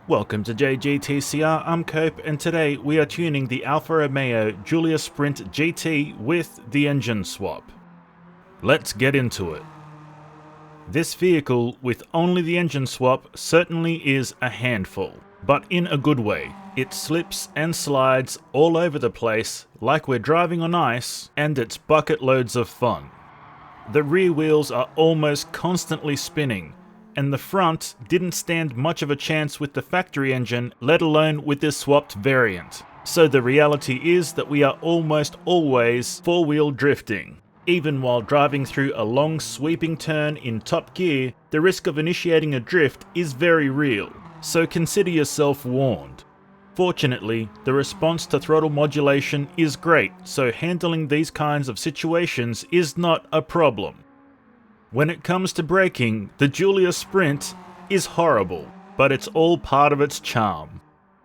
Welcome to JGTCR, I'm Cope, and today we are tuning the Alfa Romeo Giulia Sprint GT with the engine swap. Let's get into it. This vehicle with only the engine swap certainly is a handful, but in a good way. It slips and slides all over the place like we're driving on ice, and it's bucket loads of fun. The rear wheels are almost constantly spinning, and the front didn't stand much of a chance with the factory engine, let alone with this swapped variant. So the reality is that we are almost always four-wheel drifting. Even while driving through a long sweeping turn in top gear, the risk of initiating a drift is very real, so consider yourself warned. Fortunately, the response to throttle modulation is great, so handling these kinds of situations is not a problem. When it comes to braking, the Giulia Sprint is horrible, but it's all part of its charm.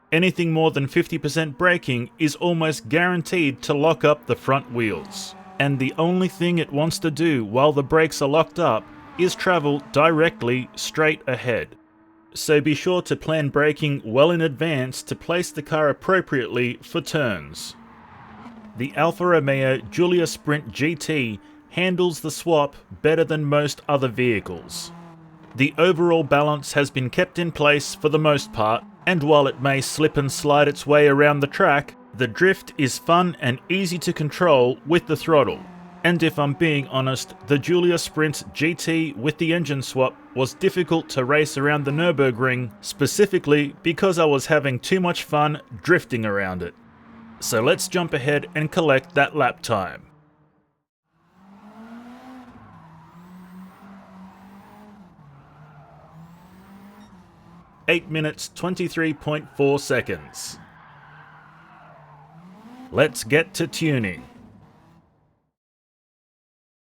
Anything more than 50% braking is almost guaranteed to lock up the front wheels, and the only thing it wants to do while the brakes are locked up is travel directly straight ahead. So be sure to plan braking well in advance to place the car appropriately for turns. The Alfa Romeo Giulia Sprint GT handles the swap better than most other vehicles. The overall balance has been kept in place for the most part, and while it may slip and slide its way around the track, the drift is fun and easy to control with the throttle. And if I'm being honest, the Giulia Sprint GT with the engine swap was difficult to race around the Nürburgring, specifically because I was having too much fun drifting around it. So let's jump ahead and collect that lap time. (8 minutes 23.4 seconds. Let's get to tuning.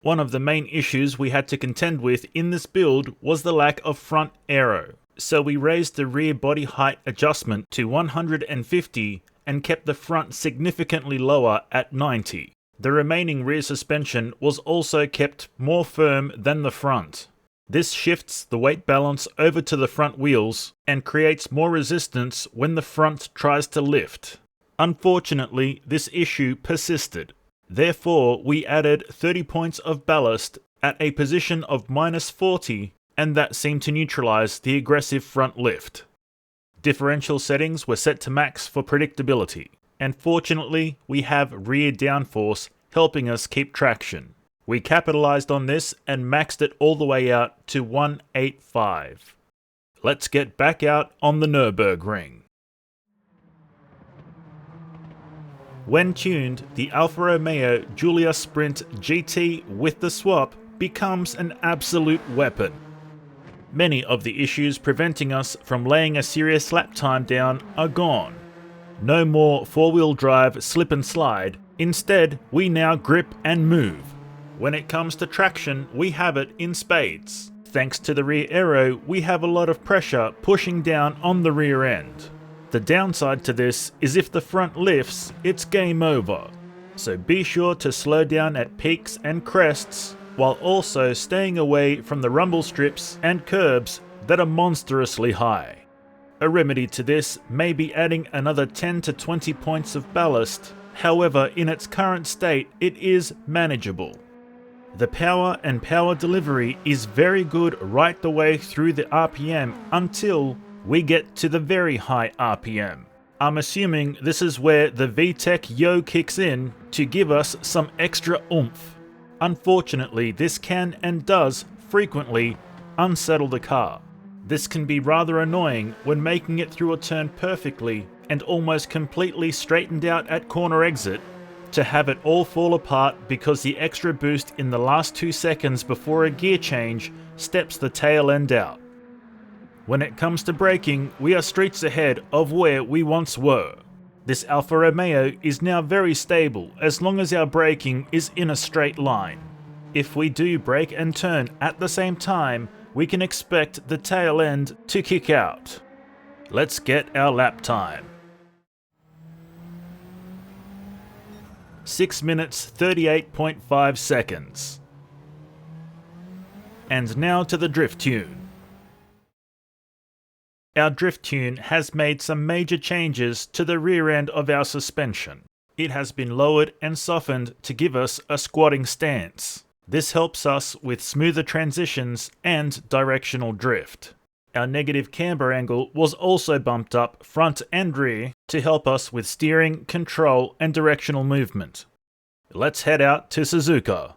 One of the main issues we had to contend with in this build was the lack of front aero, so we raised the rear body height adjustment to 150 and kept the front significantly lower at 90. The remaining rear suspension was also kept more firm than the front. This shifts the weight balance over to the front wheels and creates more resistance when the front tries to lift. Unfortunately, this issue persisted. Therefore, we added 30 points of ballast at a position of -40, and that seemed to neutralize the aggressive front lift. Differential settings were set to max for predictability, and fortunately, we have rear downforce helping us keep traction. We capitalized on this and maxed it all the way out to 185. Let's get back out on the Nürburgring. When tuned, the Alfa Romeo Giulia Sprint GT with the swap becomes an absolute weapon. Many of the issues preventing us from laying a serious lap time down are gone. No more four-wheel drive slip and slide. Instead, we now grip and move. When it comes to traction, we have it in spades. Thanks to the rear aero, we have a lot of pressure pushing down on the rear end. The downside to this is if the front lifts, it's game over. So be sure to slow down at peaks and crests, while also staying away from the rumble strips and curbs that are monstrously high. A remedy to this may be adding another 10 to 20 points of ballast. However, in its current state, it is manageable. The power and power delivery is very good right the way through the RPM until we get to the very high RPM. I'm assuming this is where the VTEC Yo kicks in to give us some extra oomph. Unfortunately, this can and does frequently unsettle the car. This can be rather annoying when making it through a turn perfectly and almost completely straightened out at corner exit, to have it all fall apart because the extra boost in the last 2 seconds before a gear change steps the tail end out. When it comes to braking, we are streets ahead of where we once were. This Alfa Romeo is now very stable as long as our braking is in a straight line. If we do brake and turn at the same time, we can expect the tail end to kick out. Let's get our lap time. 6 minutes 38.5 seconds. And now to the drift tune. Our drift tune has made some major changes to the rear end of our suspension. It has been lowered and softened to give us a squatting stance. This helps us with smoother transitions and directional drift. Our negative camber angle was also bumped up front and rear to help us with steering, control, and directional movement. Let's head out to Suzuka.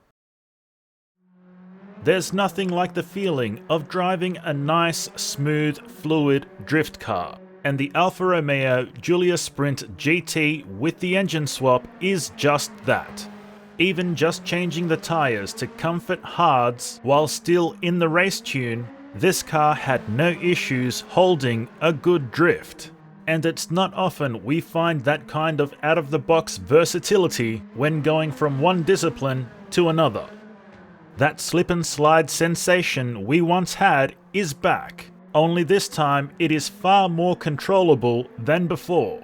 There's nothing like the feeling of driving a nice, smooth, fluid drift car, and the Alfa Romeo Giulia Sprint GT with the engine swap is just that. Even just changing the tyres to comfort hards while still in the race tune, this car had no issues holding a good drift. And it's not often we find that kind of out-of-the-box versatility when going from one discipline to another. That slip and slide sensation we once had is back, only this time it is far more controllable than before.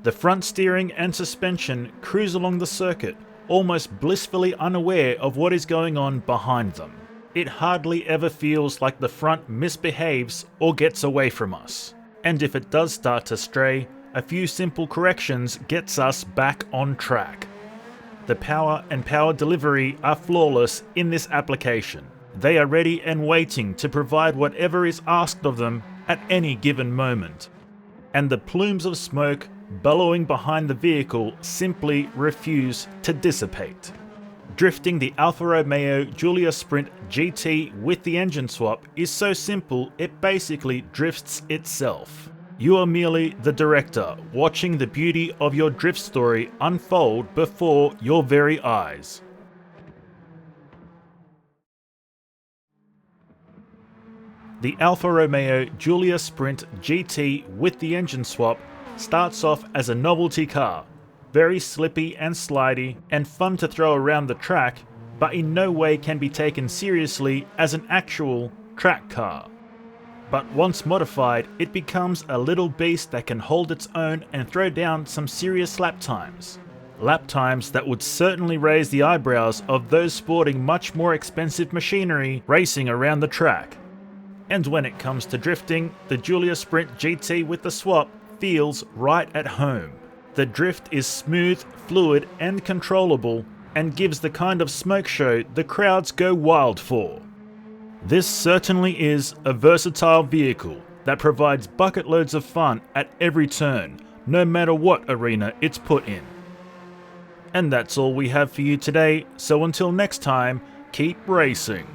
The front steering and suspension cruise along the circuit, almost blissfully unaware of what is going on behind them. It hardly ever feels like the front misbehaves or gets away from us. And if it does start to stray, a few simple corrections gets us back on track. The power and power delivery are flawless in this application. They are ready and waiting to provide whatever is asked of them at any given moment. And the plumes of smoke bellowing behind the vehicle simply refuse to dissipate. Drifting the Alfa Romeo Giulia Sprint GT with the engine swap is so simple it basically drifts itself. You are merely the director, watching the beauty of your drift story unfold before your very eyes. The Alfa Romeo Giulia Sprint GT with the engine swap starts off as a novelty car, very slippy and slidey and fun to throw around the track, but in no way can be taken seriously as an actual track car. But once modified, it becomes a little beast that can hold its own and throw down some serious lap times. Lap times that would certainly raise the eyebrows of those sporting much more expensive machinery racing around the track. And when it comes to drifting, the Giulia Sprint GT with the swap feels right at home. The drift is smooth, fluid and controllable, and gives the kind of smoke show the crowds go wild for. This certainly is a versatile vehicle that provides bucket loads of fun at every turn, no matter what arena it's put in. And that's all we have for you today, so until next time, keep racing.